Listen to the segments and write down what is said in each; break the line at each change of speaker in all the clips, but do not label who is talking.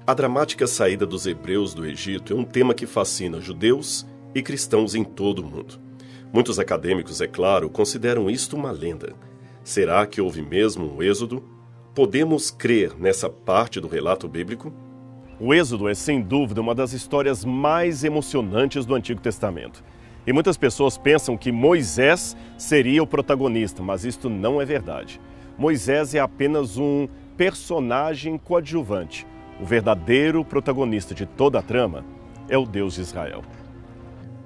A dramática saída dos hebreus do Egito é um tema que fascina judeus e cristãos em todo o mundo. Muitos acadêmicos, é claro, consideram isto uma lenda. Será que houve mesmo um êxodo? Podemos crer nessa parte do relato bíblico? O êxodo é, sem dúvida, uma das histórias mais emocionantes do Antigo Testamento. E muitas pessoas pensam que Moisés seria o protagonista, mas isto não é verdade. Moisés é apenas um personagem coadjuvante. O verdadeiro protagonista de toda a trama é o Deus de Israel.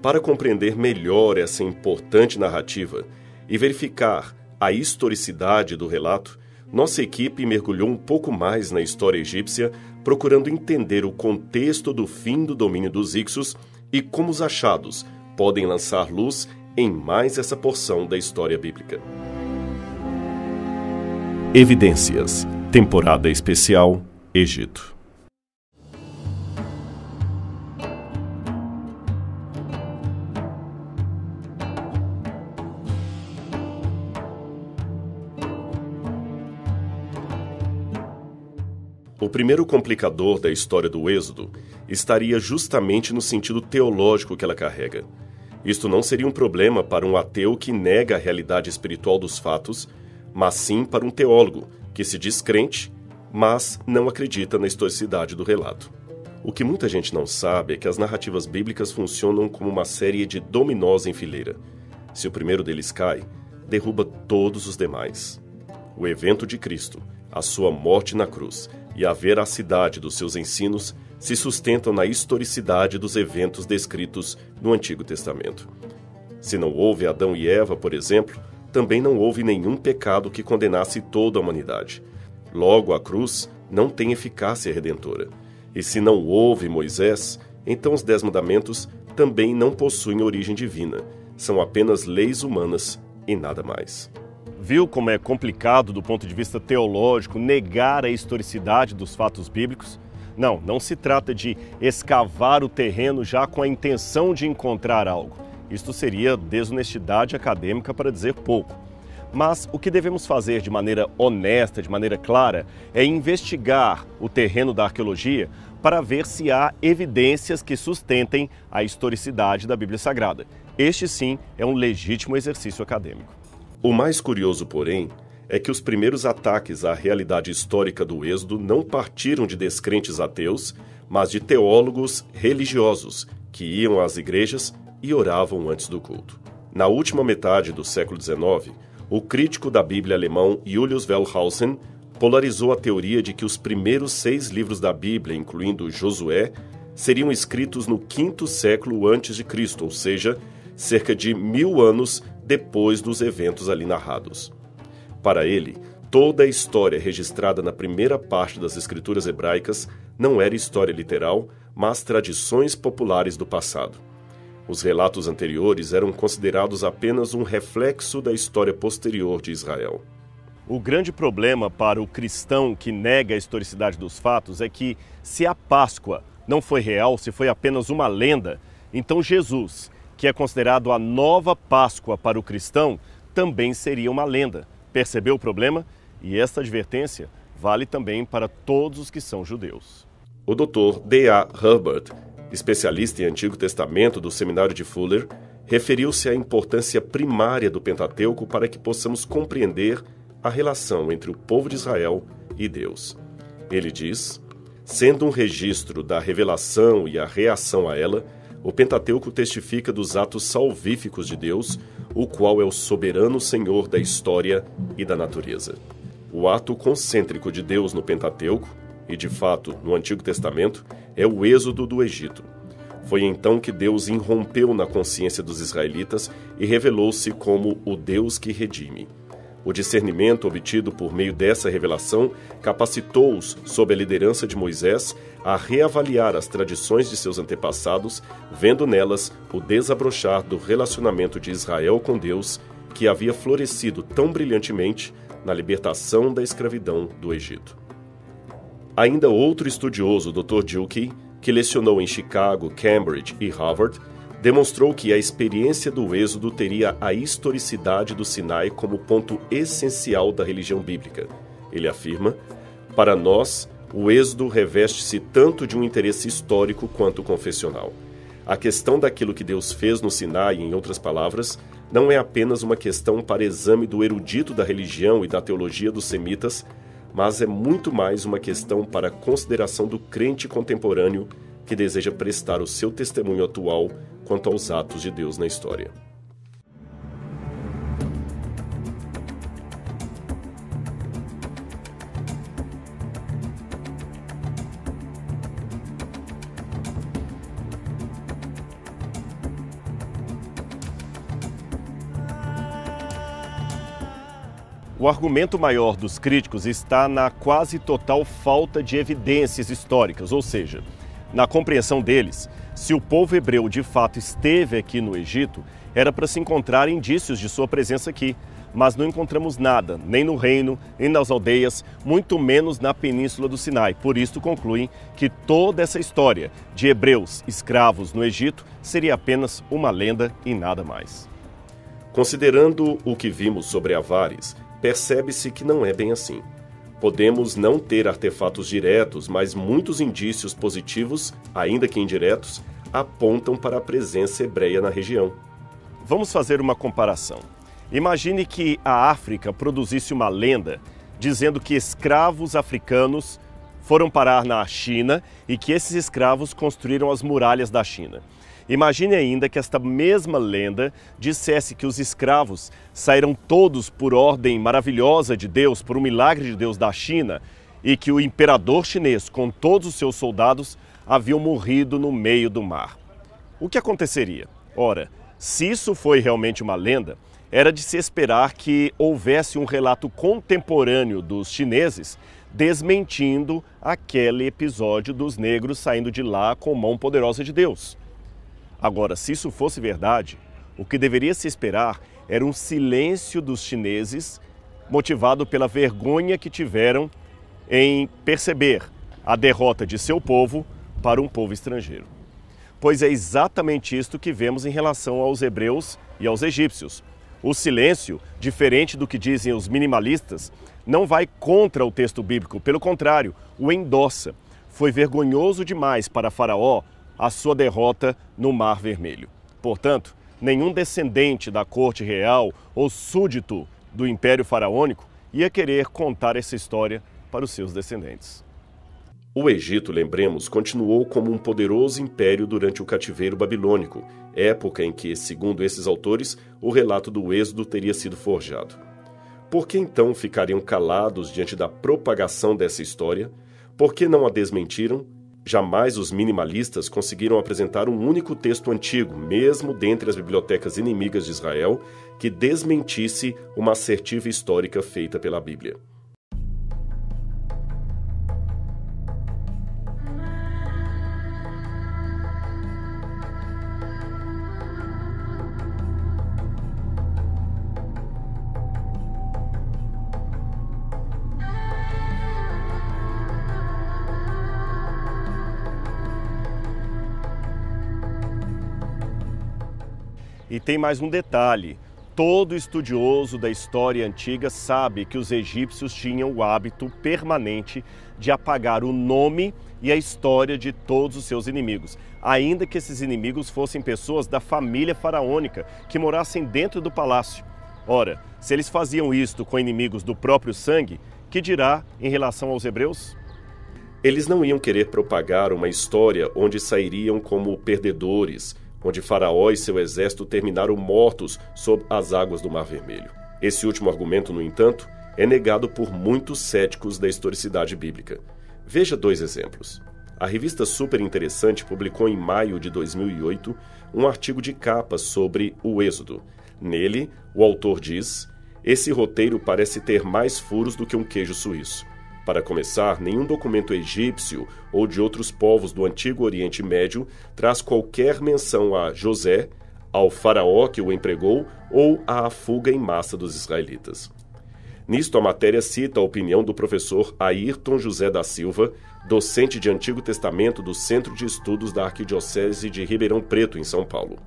Para compreender melhor essa importante narrativa e verificar a historicidade do relato, nossa equipe mergulhou um pouco mais na história egípcia, procurando entender o contexto do fim do domínio dos Hyksos e como os achados podem lançar luz em mais essa porção da história bíblica. Evidências, temporada especial, Egito. O primeiro complicador da história do Êxodo estaria justamente no sentido teológico que ela carrega. Isto não seria um problema para um ateu que nega a realidade espiritual dos fatos, mas sim para um teólogo que se diz crente, mas não acredita na historicidade do relato. O que muita gente não sabe é que as narrativas bíblicas funcionam como uma série de dominós em fileira. Se o primeiro deles cai, derruba todos os demais. O evento de Cristo, a sua morte na cruz e a veracidade dos seus ensinos se sustentam na historicidade dos eventos descritos no Antigo Testamento. Se não houve Adão e Eva, por exemplo, também não houve nenhum pecado que condenasse toda a humanidade. Logo, a cruz não tem eficácia redentora. E se não houve Moisés, então os 10 mandamentos também não possuem origem divina. São apenas leis humanas e nada mais. Viu como é complicado do ponto de vista teológico negar a historicidade dos fatos bíblicos? Não se trata de escavar o terreno já com a intenção de encontrar algo. Isto seria desonestidade acadêmica para dizer pouco. Mas o que devemos fazer de maneira honesta, de maneira clara, é investigar o terreno da arqueologia para ver se há evidências que sustentem a historicidade da Bíblia Sagrada. Este, sim, é um legítimo exercício acadêmico. O mais curioso, porém, é que os primeiros ataques à realidade histórica do Êxodo não partiram de descrentes ateus, mas de teólogos religiosos que iam às igrejas e oravam antes do culto. Na última metade do século XIX, o crítico da Bíblia alemão Julius Wellhausen polarizou a teoria de que os primeiros 6 livros da Bíblia, incluindo Josué, seriam escritos no 5º século antes de Cristo, ou seja, cerca de 1000 anos depois dos eventos ali narrados. Para ele, toda a história registrada na primeira parte das escrituras hebraicas não era história literal, mas tradições populares do passado. Os relatos anteriores eram considerados apenas um reflexo da história posterior de Israel. O grande problema para o cristão que nega a historicidade dos fatos é que, se a Páscoa não foi real, se foi apenas uma lenda, então Jesus, que é considerado a nova Páscoa para o cristão, também seria uma lenda. Percebeu o problema? E esta advertência vale também para todos os que são judeus. O Dr. D.A. Herbert, especialista em Antigo Testamento do Seminário de Fuller, referiu-se à importância primária do Pentateuco para que possamos compreender a relação entre o povo de Israel e Deus. Ele diz: sendo um registro da revelação e a reação a ela, o Pentateuco testifica dos atos salvíficos de Deus, o qual é o soberano Senhor da história e da natureza. O ato concêntrico de Deus no Pentateuco, e de fato no Antigo Testamento, é o êxodo do Egito. Foi então que Deus irrompeu na consciência dos israelitas e revelou-se como o Deus que redime. O discernimento obtido por meio dessa revelação capacitou-os, sob a liderança de Moisés, a reavaliar as tradições de seus antepassados, vendo nelas o desabrochar do relacionamento de Israel com Deus, que havia florescido tão brilhantemente na libertação da escravidão do Egito. Ainda outro estudioso, Dr. Dilkey, que lecionou em Chicago, Cambridge e Harvard, demonstrou que a experiência do Êxodo teria a historicidade do Sinai como ponto essencial da religião bíblica. Ele afirma: para nós, O Êxodo reveste-se tanto de um interesse histórico quanto confessional. A questão daquilo que Deus fez no Sinai, em outras palavras, não é apenas uma questão para exame do erudito da religião e da teologia dos semitas, mas é muito mais uma questão para a consideração do crente contemporâneo que deseja prestar o seu testemunho atual quanto aos atos de Deus na história.
O argumento maior dos críticos está na quase total falta de evidências históricas, ou seja, na compreensão deles, se o povo hebreu de fato esteve aqui no Egito, era para se encontrar indícios de sua presença aqui, mas não encontramos nada, nem no reino, nem nas aldeias, muito menos na península do Sinai. Por isso concluem que toda essa história de hebreus escravos no Egito seria apenas uma lenda e nada mais.
Considerando o que vimos sobre Avares, percebe-se que não é bem assim. Podemos não ter artefatos diretos, mas muitos indícios positivos, ainda que indiretos, apontam para a presença hebreia na região.
Vamos fazer uma comparação. Imagine que a África produzisse uma lenda dizendo que escravos africanos foram parar na China e que esses escravos construíram as muralhas da China. Imagine ainda que esta mesma lenda dissesse que os escravos saíram todos por ordem maravilhosa de Deus, por um milagre de Deus da China, e que o imperador chinês, com todos os seus soldados, haviam morrido no meio do mar. O que aconteceria? Ora, se isso foi realmente uma lenda, era de se esperar que houvesse um relato contemporâneo dos chineses desmentindo aquele episódio dos negros saindo de lá com mão poderosa de Deus. Agora, se isso fosse verdade, o que deveria se esperar era um silêncio dos chineses motivado pela vergonha que tiveram em perceber a derrota de seu povo para um povo estrangeiro. Pois é exatamente isto que vemos em relação aos hebreus e aos egípcios. O silêncio, diferente do que dizem os minimalistas, não vai contra o texto bíblico, pelo contrário, o endossa. Foi vergonhoso demais para Faraó a sua derrota no Mar Vermelho. Portanto, nenhum descendente da corte real ou súdito do Império Faraônico ia querer contar essa história para os seus descendentes.
O Egito, lembremos, continuou como um poderoso império durante o cativeiro babilônico, época em que, segundo esses autores, o relato do Êxodo teria sido forjado. Por que então ficariam calados diante da propagação dessa história? Por que não a desmentiram? Jamais os minimalistas conseguiram apresentar um único texto antigo, mesmo dentre as bibliotecas inimigas de Israel, que desmentisse uma assertiva histórica feita pela Bíblia.
E tem mais um detalhe. Todo estudioso da história antiga sabe que os egípcios tinham o hábito permanente de apagar o nome e a história de todos os seus inimigos, ainda que esses inimigos fossem pessoas da família faraônica que morassem dentro do palácio. Ora, se eles faziam isto com inimigos do próprio sangue, que dirá em relação aos hebreus?
Eles não iam querer propagar uma história onde sairiam como perdedores, onde Faraó e seu exército terminaram mortos sob as águas do Mar Vermelho. Esse último argumento, no entanto, é negado por muitos céticos da historicidade bíblica. Veja dois exemplos. A revista Super Interessante publicou em maio de 2008 um artigo de capa sobre o Êxodo. Nele, o autor diz: "Esse roteiro parece ter mais furos do que um queijo suíço. Para começar, nenhum documento egípcio ou de outros povos do Antigo Oriente Médio traz qualquer menção a José, ao faraó que o empregou ou à fuga em massa dos israelitas." Nisto, a matéria cita a opinião do professor Ayrton José da Silva, docente de Antigo Testamento do Centro de Estudos da Arquidiocese de Ribeirão Preto, em São Paulo.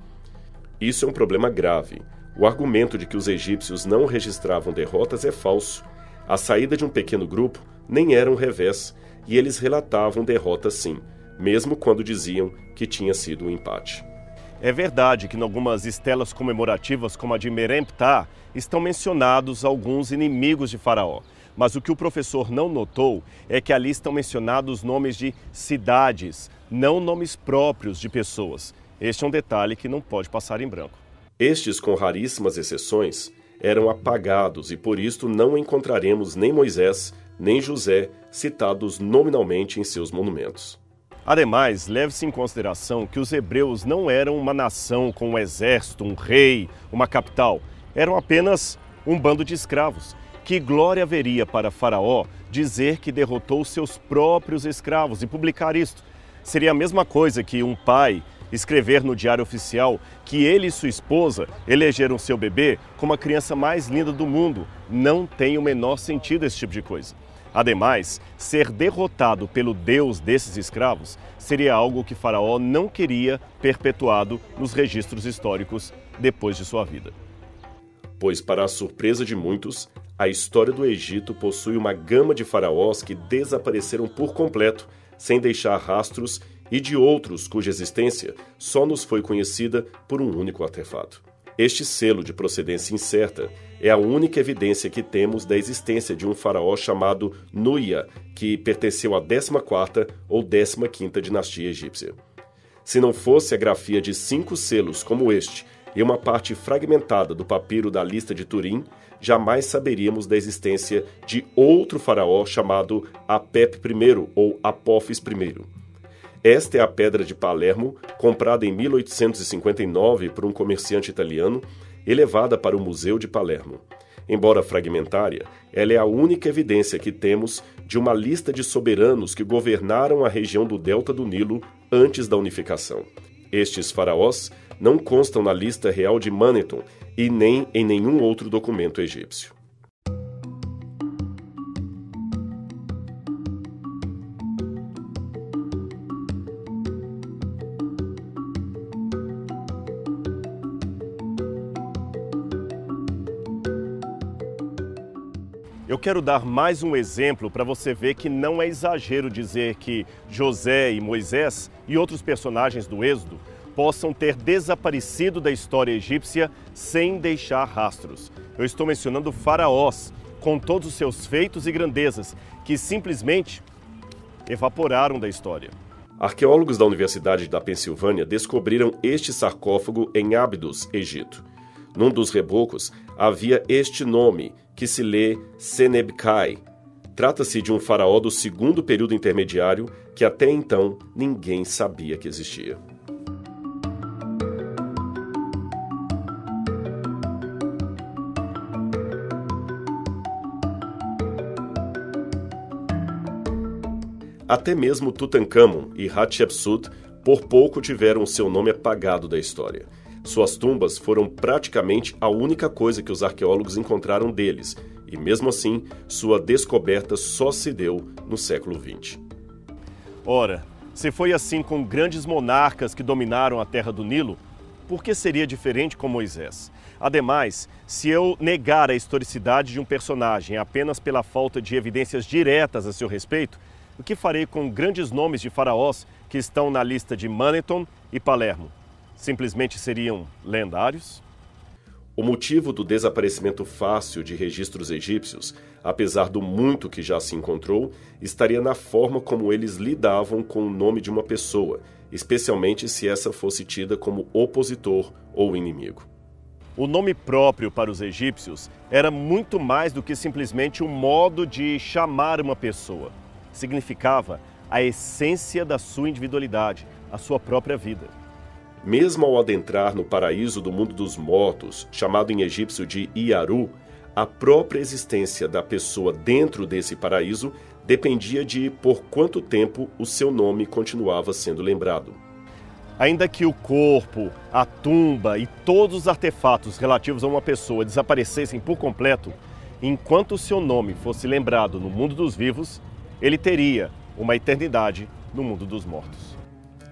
Isso é um problema grave. O argumento de que os egípcios não registravam derrotas é falso. A saída de um pequeno grupo nem era um revés, e eles relatavam derrota sim, mesmo quando diziam que tinha sido um empate.
É verdade que em algumas estelas comemorativas, como a de Meremptah, estão mencionados alguns inimigos de Faraó. Mas o que o professor não notou é que ali estão mencionados nomes de cidades, não nomes próprios de pessoas. Este é um detalhe que não pode passar em branco.
Estes, com raríssimas exceções, eram apagados e por isto não encontraremos nem Moisés, nem José citados nominalmente em seus monumentos.
Ademais, leve-se em consideração que os hebreus não eram uma nação com um exército, um rei, uma capital. Eram apenas um bando de escravos. Que glória haveria para Faraó dizer que derrotou seus próprios escravos e publicar isto? Seria a mesma coisa que um pai escrever no diário oficial que ele e sua esposa elegeram seu bebê como a criança mais linda do mundo. Não tem o menor sentido esse tipo de coisa. Ademais, ser derrotado pelo Deus desses escravos seria algo que Faraó não queria perpetuado nos registros históricos depois de sua vida.
Pois, para a surpresa de muitos, a história do Egito possui uma gama de faraós que desapareceram por completo, sem deixar rastros, e de outros cuja existência só nos foi conhecida por um único artefato. Este selo de procedência incerta é a única evidência que temos da existência de um faraó chamado Nuia, que pertenceu à 14ª ou 15ª dinastia egípcia. Se não fosse a grafia de 5 selos como este e uma parte fragmentada do papiro da lista de Turim, jamais saberíamos da existência de outro faraó chamado Apep I ou Apófis I. Esta é a pedra de Palermo, comprada em 1859 por um comerciante italiano e levada para o Museu de Palermo. Embora fragmentária, ela é a única evidência que temos de uma lista de soberanos que governaram a região do delta do Nilo antes da unificação. Estes faraós não constam na lista real de Manetho e nem em nenhum outro documento egípcio.
Eu quero dar mais um exemplo para você ver que não é exagero dizer que José e Moisés e outros personagens do Êxodo possam ter desaparecido da história egípcia sem deixar rastros. Eu estou mencionando faraós, com todos os seus feitos e grandezas, que simplesmente evaporaram da história.
Arqueólogos da Universidade da Pensilvânia descobriram este sarcófago em Abidos, Egito. Num dos rebocos havia este nome, que se lê Senebkai. Trata-se de um faraó do segundo período intermediário que até então ninguém sabia que existia. Até mesmo Tutankhamon e Hatshepsut por pouco tiveram seu nome apagado da história. Suas tumbas foram praticamente a única coisa que os arqueólogos encontraram deles, e mesmo assim, sua descoberta só se deu no século XX.
Ora, se foi assim com grandes monarcas que dominaram a terra do Nilo, por que seria diferente com Moisés? Ademais, se eu negar a historicidade de um personagem apenas pela falta de evidências diretas a seu respeito, o que farei com grandes nomes de faraós que estão na lista de Manetho e Palermo? Simplesmente seriam lendários?
O motivo do desaparecimento fácil de registros egípcios, apesar do muito que já se encontrou, estaria na forma como eles lidavam com o nome de uma pessoa, especialmente se essa fosse tida como opositor ou inimigo.
O nome próprio para os egípcios era muito mais do que simplesmente um modo de chamar uma pessoa. Significava a essência da sua individualidade, a sua própria vida.
Mesmo ao adentrar no paraíso do mundo dos mortos, chamado em egípcio de Iaru, a própria existência da pessoa dentro desse paraíso dependia de por quanto tempo o seu nome continuava sendo lembrado.
Ainda que o corpo, a tumba e todos os artefatos relativos a uma pessoa desaparecessem por completo, enquanto o seu nome fosse lembrado no mundo dos vivos, ele teria uma eternidade no mundo dos mortos.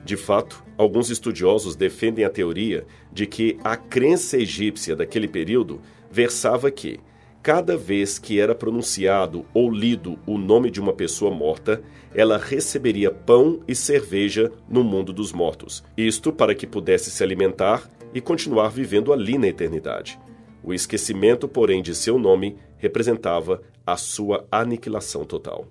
De fato, alguns estudiosos defendem a teoria de que a crença egípcia daquele período versava que cada vez que era pronunciado ou lido o nome de uma pessoa morta, ela receberia pão e cerveja no mundo dos mortos. Isto para que pudesse se alimentar e continuar vivendo ali na eternidade. O esquecimento, porém, de seu nome representava a sua aniquilação total.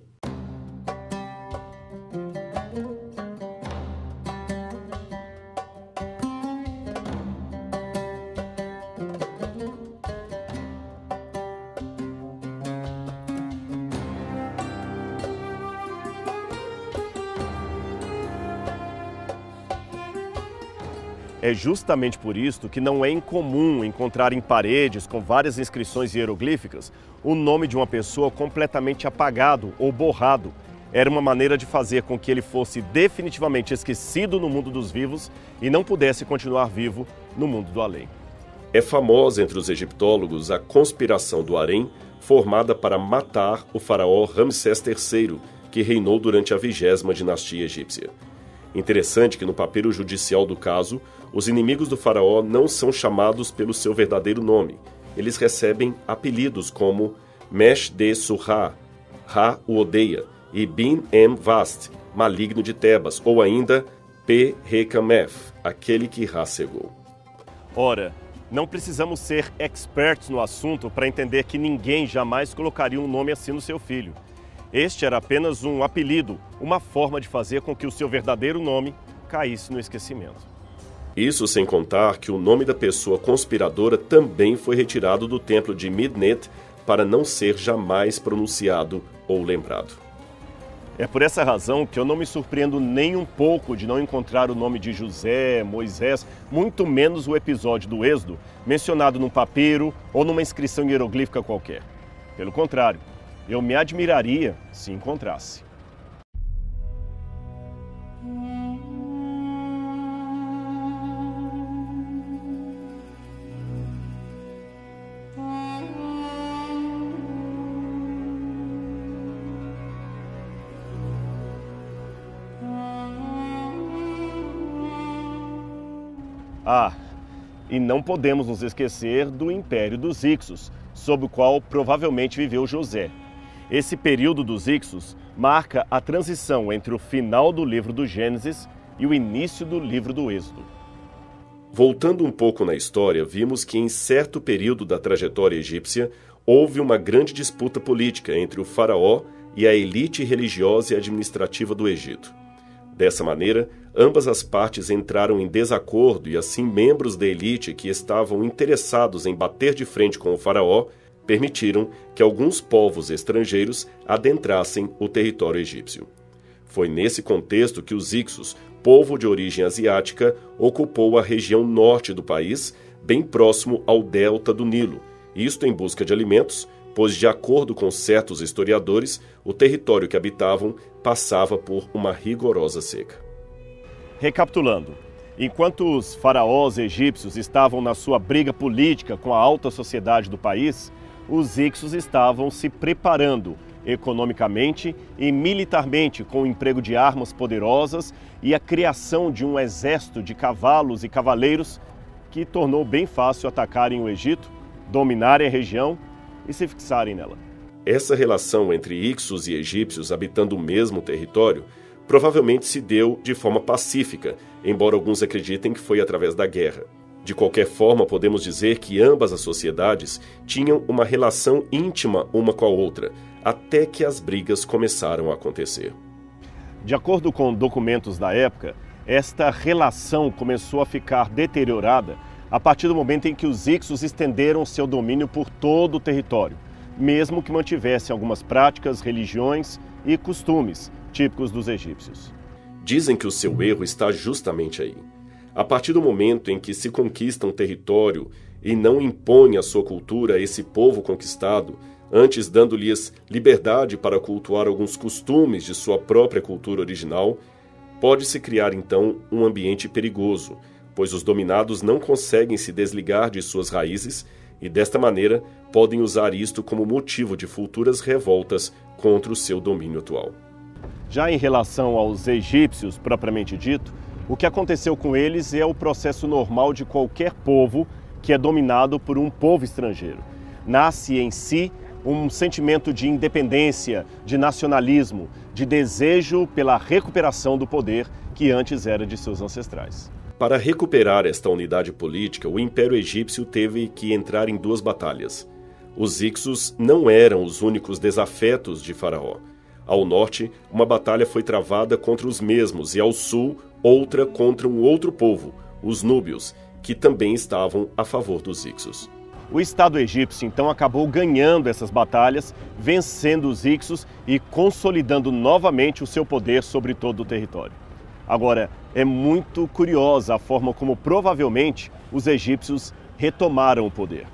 É justamente por isso que não é incomum encontrar em paredes com várias inscrições hieroglíficas o nome de uma pessoa completamente apagado ou borrado. Era uma maneira de fazer com que ele fosse definitivamente esquecido no mundo dos vivos e não pudesse continuar vivo no mundo do além.
É famosa entre os egiptólogos a conspiração do harém formada para matar o faraó Ramsés III, que reinou durante a 20ª dinastia egípcia. Interessante que no papiro judicial do caso, os inimigos do faraó não são chamados pelo seu verdadeiro nome. Eles recebem apelidos como Mesh-de-Surra, Ra o odeia, e Bin-em-Vast, maligno de Tebas, ou ainda Pe-Rekamef, aquele que Ra cegou.
Ora, não precisamos ser experts no assunto para entender que ninguém jamais colocaria um nome assim no seu filho. Este era apenas um apelido, uma forma de fazer com que o seu verdadeiro nome caísse no esquecimento.
Isso sem contar que o nome da pessoa conspiradora também foi retirado do templo de Midnet para não ser jamais pronunciado ou lembrado.
É por essa razão que eu não me surpreendo nem um pouco de não encontrar o nome de José, Moisés, muito menos o episódio do Êxodo, mencionado num papiro ou numa inscrição hieroglífica qualquer. Pelo contrário, eu me admiraria se encontrasse. E não podemos nos esquecer do Império dos Hicsos, sob o qual provavelmente viveu José. Esse período dos Hicsos marca a transição entre o final do livro do Gênesis e o início do livro do Êxodo.
Voltando um pouco na história, vimos que em certo período da trajetória egípcia houve uma grande disputa política entre o faraó e a elite religiosa e administrativa do Egito. Dessa maneira, ambas as partes entraram em desacordo e assim membros da elite que estavam interessados em bater de frente com o faraó permitiram que alguns povos estrangeiros adentrassem o território egípcio. Foi nesse contexto que os Hicsos, povo de origem asiática, ocupou a região norte do país, bem próximo ao delta do Nilo, isto em busca de alimentos, pois, de acordo com certos historiadores, o território que habitavam passava por uma rigorosa seca.
Recapitulando, enquanto os faraós egípcios estavam na sua briga política com a alta sociedade do país, os Hicsos estavam se preparando economicamente e militarmente com o emprego de armas poderosas e a criação de um exército de cavalos e cavaleiros que tornou bem fácil atacarem o Egito, dominarem a região e se fixarem nela.
Essa relação entre Hicsos e egípcios habitando o mesmo território provavelmente se deu de forma pacífica, embora alguns acreditem que foi através da guerra. De qualquer forma, podemos dizer que ambas as sociedades tinham uma relação íntima uma com a outra, até que as brigas começaram a acontecer.
De acordo com documentos da época, esta relação começou a ficar deteriorada a partir do momento em que os Hicsos estenderam seu domínio por todo o território, mesmo que mantivessem algumas práticas, religiões e costumes típicos dos egípcios.
Dizem que o seu erro está justamente aí. A partir do momento em que se conquista um território e não impõe a sua cultura a esse povo conquistado, antes dando-lhes liberdade para cultuar alguns costumes de sua própria cultura original, pode-se criar então um ambiente perigoso, pois os dominados não conseguem se desligar de suas raízes e, desta maneira, podem usar isto como motivo de futuras revoltas contra o seu domínio atual.
Já em relação aos egípcios, propriamente dito, o que aconteceu com eles é o processo normal de qualquer povo que é dominado por um povo estrangeiro. nasce em si um sentimento de independência, de nacionalismo, de desejo pela recuperação do poder que antes era de seus ancestrais.
Para recuperar esta unidade política, o Império Egípcio teve que entrar em duas batalhas. Os Ixos não eram os únicos desafetos de Faraó. Ao norte, uma batalha foi travada contra os mesmos e ao sul, outra contra um outro povo, os núbios, que também estavam a favor dos Ixos.
O Estado egípcio, então, acabou ganhando essas batalhas, vencendo os Ixos e consolidando novamente o seu poder sobre todo o território. Agora, é muito curiosa a forma como provavelmente os egípcios retomaram o poder.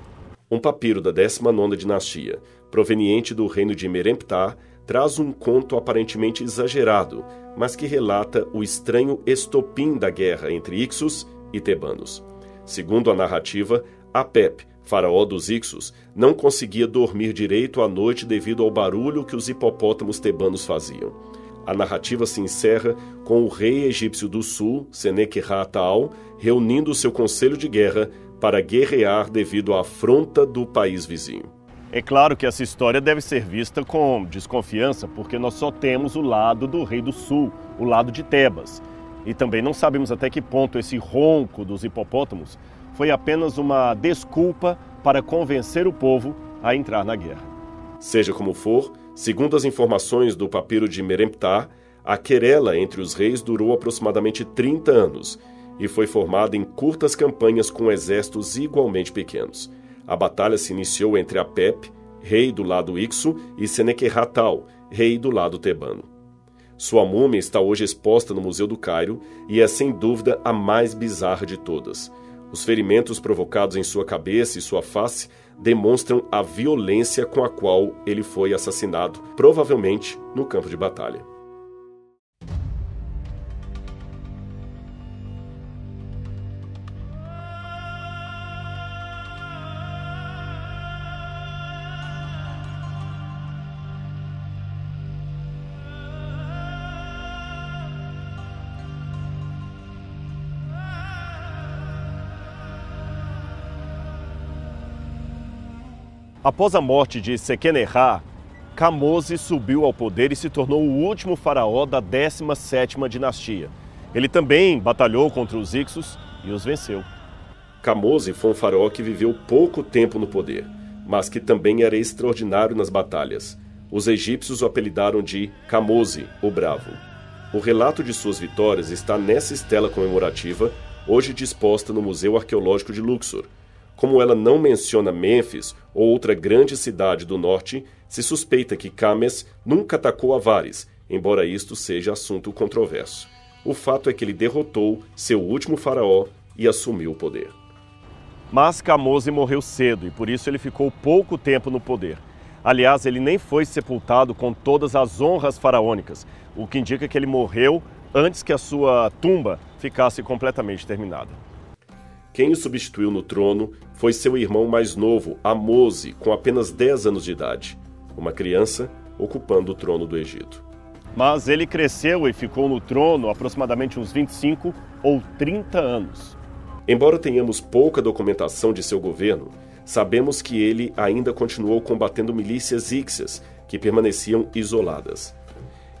Um papiro da 19ª dinastia, proveniente do reino de Meremptah, traz um conto aparentemente exagerado, mas que relata o estranho estopim da guerra entre Ixos e tebanos. Segundo a narrativa, Apep, faraó dos Ixos, não conseguia dormir direito à noite devido ao barulho que os hipopótamos tebanos faziam. A narrativa se encerra com o rei egípcio do sul, Senequerra-Taal, reunindo seu conselho de guerra para guerrear devido à afronta do país vizinho.
É claro que essa história deve ser vista com desconfiança, porque nós só temos o lado do rei do sul, o lado de Tebas. E também não sabemos até que ponto esse ronco dos hipopótamos foi apenas uma desculpa para convencer o povo a entrar na guerra.
Seja como for, segundo as informações do papiro de Meremptah, a querela entre os reis durou aproximadamente 30 anos e foi formada em curtas campanhas com exércitos igualmente pequenos. A batalha se iniciou entre Apep, rei do lado Ixo, e Senequerra-Taal, rei do lado tebano. Sua múmia está hoje exposta no Museu do Cairo e é sem dúvida a mais bizarra de todas. Os ferimentos provocados em sua cabeça e sua face demonstram a violência com a qual ele foi assassinado, provavelmente no campo de batalha.
Após a morte de Sequenerra, Camose subiu ao poder e se tornou o último faraó da 17ª dinastia. Ele também batalhou contra os Ixos e os venceu.
Camose foi um faraó que viveu pouco tempo no poder, mas que também era extraordinário nas batalhas. Os egípcios o apelidaram de Camose, o Bravo. O relato de suas vitórias está nessa estela comemorativa, hoje disposta no Museu Arqueológico de Luxor. Como ela não menciona Mênfis ou outra grande cidade do norte, se suspeita que Cames nunca atacou Avares, embora isto seja assunto controverso. O fato é que ele derrotou seu último faraó e assumiu o poder.
Mas Camose morreu cedo e por isso ele ficou pouco tempo no poder. Aliás, ele nem foi sepultado com todas as honras faraônicas, o que indica que ele morreu antes que a sua tumba ficasse completamente terminada.
Quem o substituiu no trono foi seu irmão mais novo, Ahmose, com apenas 10 anos de idade, uma criança ocupando o trono do Egito.
Mas ele cresceu e ficou no trono aproximadamente uns 25 ou 30 anos.
Embora tenhamos pouca documentação de seu governo, sabemos que ele ainda continuou combatendo milícias íxias que permaneciam isoladas.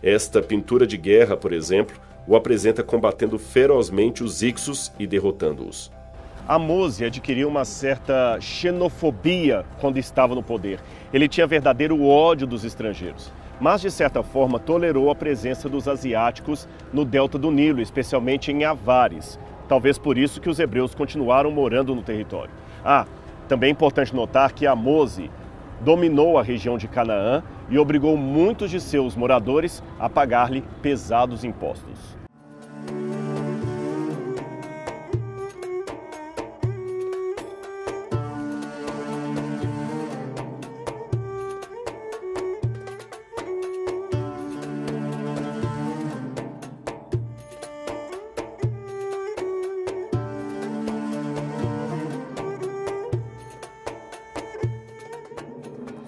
Esta pintura de guerra, por exemplo, o apresenta combatendo ferozmente os Ixos e derrotando-os.
Ahmose adquiriu uma certa xenofobia quando estava no poder. Ele tinha verdadeiro ódio dos estrangeiros, mas de certa forma tolerou a presença dos asiáticos no delta do Nilo, especialmente em Avares. Talvez por isso que os hebreus continuaram morando no território. Também é importante notar que Ahmose dominou a região de Canaã e obrigou muitos de seus moradores a pagar-lhe pesados impostos.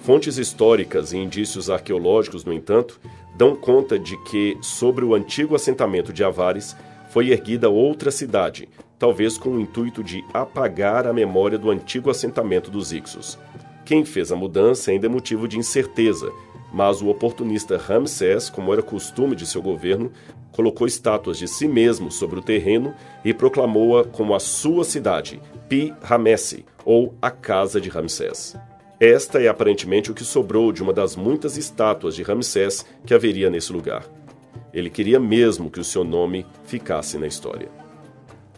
Fontes históricas e indícios arqueológicos, no entanto, dão conta de que, sobre o antigo assentamento de Avares, foi erguida outra cidade, talvez com o intuito de apagar a memória do antigo assentamento dos Ixos. quem fez a mudança ainda é motivo de incerteza, mas o oportunista Ramsés, como era costume de seu governo, colocou estátuas de si mesmo sobre o terreno e proclamou-a como a sua cidade, Pi-Ramesse, ou a Casa de Ramsés. Esta é aparentemente o que sobrou de uma das muitas estátuas de Ramsés que haveria nesse lugar. Ele queria mesmo que o seu nome ficasse na história.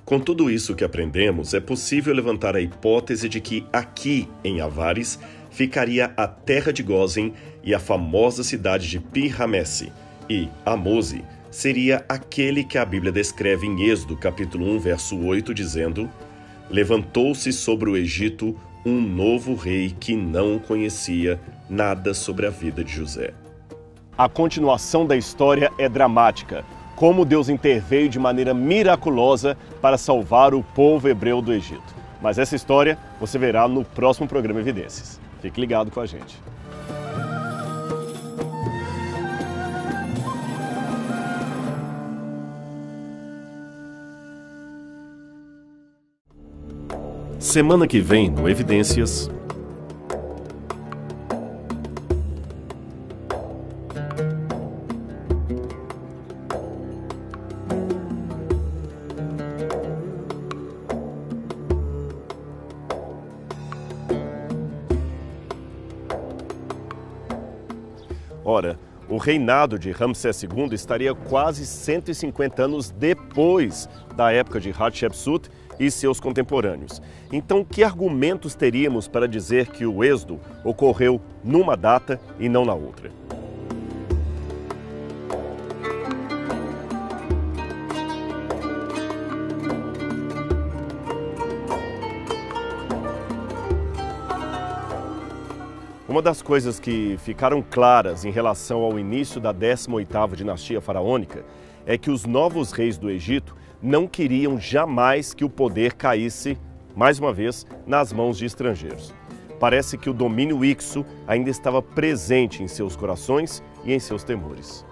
Com tudo isso que aprendemos, é possível levantar a hipótese de que aqui, em Avares, ficaria a terra de Gósen e a famosa cidade de Pi-Ramesse, e Amose seria aquele que a Bíblia descreve em Êxodo, capítulo 1, verso 8, dizendo: levantou-se sobre o Egito um novo rei que não conhecia nada sobre a vida de José. A continuação da história é dramática. Como Deus interveio de maneira miraculosa para salvar o povo hebreu do Egito. Mas essa história você verá no próximo programa Evidências. Fique ligado com a gente. Semana que vem no Evidências. Ora, o reinado de Ramsés II estaria quase 150 anos depois da época de Hatshepsut e seus contemporâneos. Então, que argumentos teríamos para dizer que o êxodo ocorreu numa data e não na outra? Uma das coisas que ficaram claras em relação ao início da 18ª dinastia faraônica é que os novos reis do Egito não queriam jamais que o poder caísse, mais uma vez, nas mãos de estrangeiros. Parece que o domínio ixo ainda estava presente em seus corações e em seus temores.